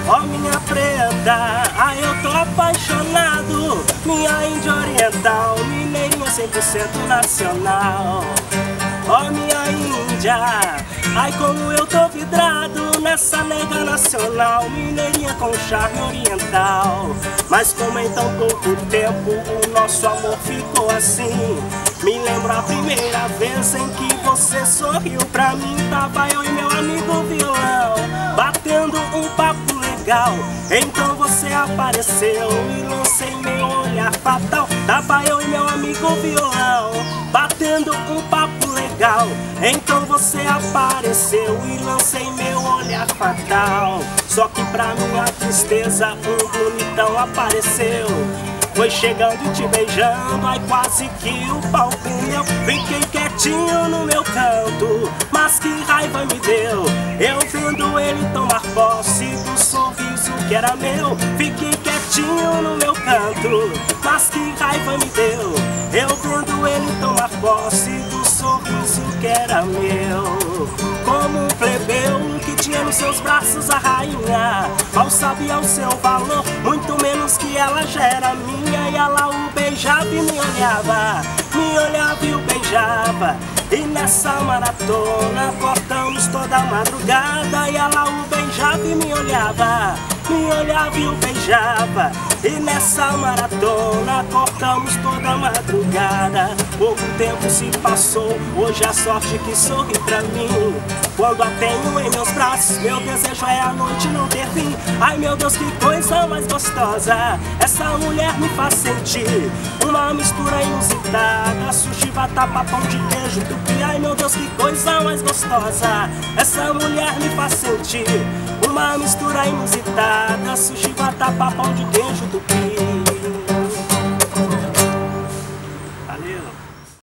Ó minha preta, ai eu tô apaixonado. Minha índia oriental, mineirinha 100% nacional. Ó minha índia, ai como eu tô vidrado nessa nega nacional, mineirinha com charme oriental. Mas como em tão pouco tempo o nosso amor ficou assim, me lembro a primeira vez em que você sorriu pra mim. Tava eu e meu amigo violão batendo um papo legal, então você apareceu e lancei meu olhar fatal. Tava eu e meu amigo violão batendo um papo legal, então você apareceu e lancei meu olhar fatal. Só que pra minha tristeza um bonitão apareceu, foi chegando e te beijando, ai quase que o pau comeu. Fiquei quietinho no meu canto, mas que raiva me deu eu vendo ele tomar posse do sorriso que era meu. Fiquei quietinho no meu canto, mas que raiva me deu eu vendo ele tomar posse do sorriso que era meu. Como um plebeu que tinha nos seus braços a rainha, mal sabia o seu valor, muito menos que ela já era minha. E ela o beijava e me olhava e o beijava. E nessa maratona cortamos toda a madrugada. E ela o beijava e me olhava e o beijava. E nessa maratona cortamos toda a madrugada. Pouco tempo se passou, hoje a sorte que sorri pra mim. Quando a tenho em meus braços, meu desejo é a noite não ter fim. Ai meu Deus, que coisa mais gostosa essa mulher me faz sentir. Uma mistura inusitada, sushi, vatapá, pão de queijo, tupi. Ai meu Deus, que coisa mais gostosa essa mulher me faz sentir. Uma mistura inusitada, sushi, vatapá, pão de queijo.